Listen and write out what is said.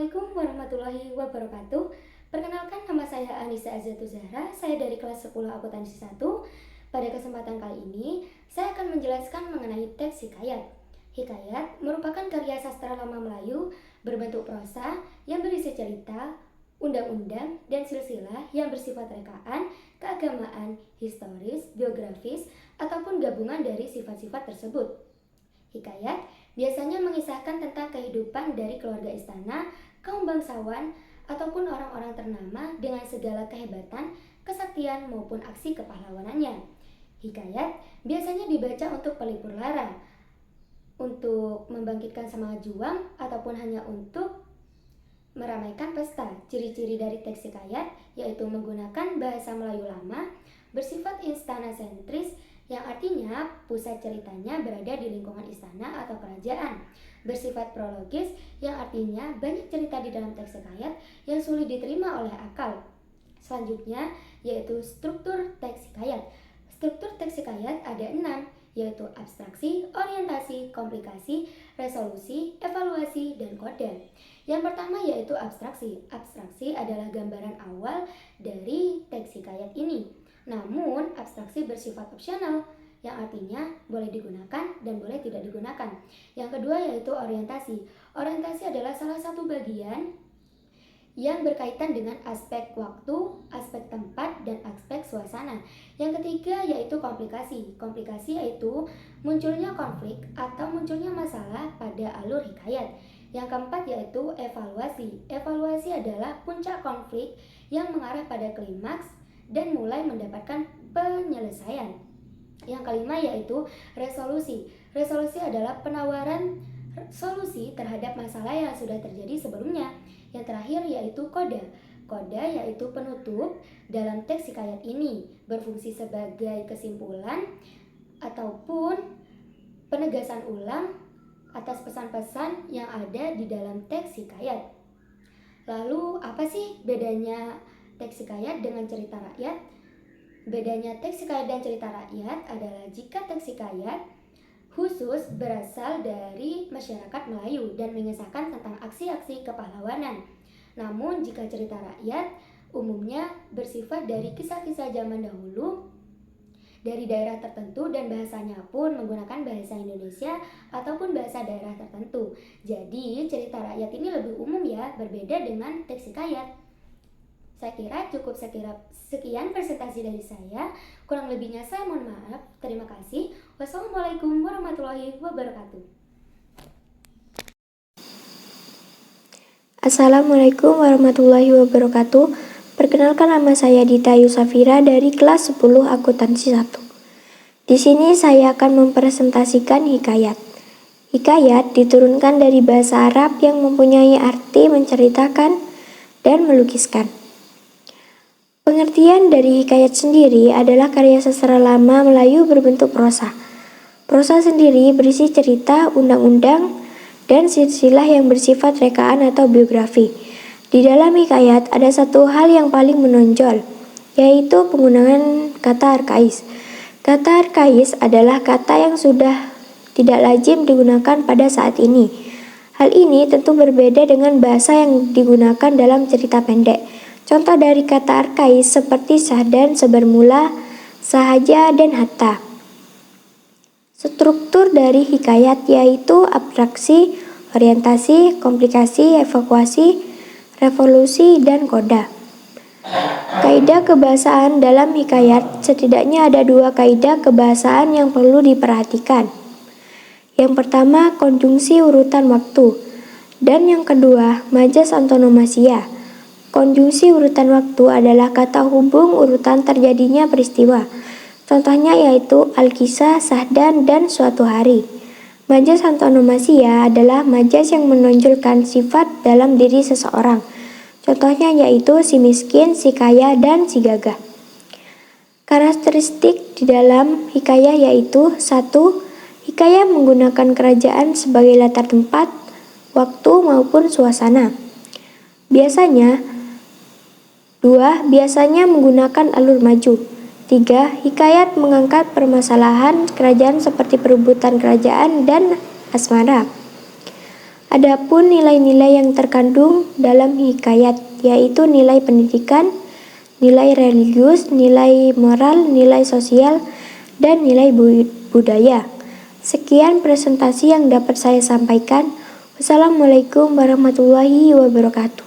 Assalamualaikum warahmatullahi wabarakatuh. Perkenalkan, nama saya Anissa Azatul Zahra. Saya dari kelas 10 akuntansi 1. Pada kesempatan kali ini, saya akan menjelaskan mengenai teks hikayat. Hikayat merupakan karya sastra lama Melayu berbentuk prosa yang berisi cerita, undang-undang, dan silsilah yang bersifat rekaan, keagamaan, historis, biografis, ataupun gabungan dari sifat-sifat tersebut. Hikayat biasanya mengisahkan tentang kehidupan dari keluarga istana, kaum bangsawan, ataupun orang-orang ternama dengan segala kehebatan, kesaktian maupun aksi kepahlawanannya. Hikayat biasanya dibaca untuk pelipur lara, untuk membangkitkan semangat juang, ataupun hanya untuk meramaikan pesta. Ciri-ciri dari teks hikayat yaitu menggunakan bahasa Melayu lama, bersifat istana sentris, yang artinya pusat ceritanya berada di lingkungan istana atau kerajaan. Bersifat prologis, yang artinya banyak cerita di dalam teks hikayat yang sulit diterima oleh akal. Selanjutnya yaitu struktur teks hikayat. Struktur teks hikayat ada 6, yaitu abstraksi, orientasi, komplikasi, resolusi, evaluasi, dan kode. Yang pertama yaitu abstraksi. Abstraksi adalah gambaran awal dari teks hikayat ini. Namun, abstraksi bersifat opsional, yang artinya boleh digunakan dan boleh tidak digunakan. Yang kedua yaitu orientasi. Orientasi adalah salah satu bagian yang berkaitan dengan aspek waktu, aspek tempat, dan aspek suasana. Yang ketiga yaitu komplikasi. Komplikasi yaitu munculnya konflik atau munculnya masalah pada alur hikayat. Yang keempat yaitu evaluasi. Evaluasi adalah puncak konflik yang mengarah pada klimaks dan mulai mendapatkan penyelesaian. Yang kelima yaitu resolusi. Resolusi adalah penawaran solusi terhadap masalah yang sudah terjadi sebelumnya. Yang terakhir yaitu kode. Kode yaitu penutup dalam teks hikayat ini, berfungsi sebagai kesimpulan ataupun penegasan ulang atas pesan-pesan yang ada di dalam teks hikayat. Lalu apa sih bedanya teks hikayat dengan cerita rakyat? Bedanya teks hikayat dan cerita rakyat adalah jika teks hikayat khusus berasal dari masyarakat Melayu dan mengisahkan tentang aksi-aksi kepahlawanan. Namun jika cerita rakyat umumnya bersifat dari kisah-kisah zaman dahulu dari daerah tertentu dan bahasanya pun menggunakan bahasa Indonesia ataupun bahasa daerah tertentu. Jadi cerita rakyat ini lebih umum ya, berbeda dengan teks hikayat. Saya kira cukup sekian presentasi dari saya. Kurang lebihnya saya mohon maaf. Terima kasih. Wassalamualaikum warahmatullahi wabarakatuh. Assalamualaikum warahmatullahi wabarakatuh. Perkenalkan, nama saya Dita Yusafira dari kelas 10 akuntansi 1. Di sini saya akan mempresentasikan hikayat. Hikayat diturunkan dari bahasa Arab yang mempunyai arti menceritakan dan melukiskan. Pengertian dari hikayat sendiri adalah karya sastra lama Melayu berbentuk prosa. Prosa sendiri berisi cerita, undang-undang, dan silsilah yang bersifat rekaan atau biografi. Di dalam hikayat ada satu hal yang paling menonjol, yaitu penggunaan kata arkais. Kata arkais adalah kata yang sudah tidak lazim digunakan pada saat ini. Hal ini tentu berbeda dengan bahasa yang digunakan dalam cerita pendek. Contoh dari kata arkais seperti sahdan, sebermula, sahaja, dan hatta. Struktur dari hikayat yaitu abstraksi, orientasi, komplikasi, evakuasi, revolusi, dan koda. Kaidah kebahasaan dalam hikayat setidaknya ada 2 kaidah kebahasaan yang perlu diperhatikan. Yang pertama, konjungsi urutan waktu, dan yang kedua, majas antonomasia. Konjungsi urutan waktu adalah kata hubung urutan terjadinya peristiwa. Contohnya yaitu al-kisah, sahdan, dan suatu hari. Majas antonomasia adalah majas yang menonjolkan sifat dalam diri seseorang. Contohnya yaitu si miskin, si kaya, dan si gagah. Karakteristik di dalam hikayah yaitu 1. Hikayah menggunakan kerajaan sebagai latar tempat, waktu, maupun suasana. Biasanya menggunakan alur maju. 3. Hikayat mengangkat permasalahan kerajaan seperti perebutan kerajaan dan asmara. Adapun nilai-nilai yang terkandung dalam hikayat yaitu nilai pendidikan, nilai religius, nilai moral, nilai sosial, dan nilai budaya. Sekian presentasi yang dapat saya sampaikan. Wassalamualaikum warahmatullahi wabarakatuh.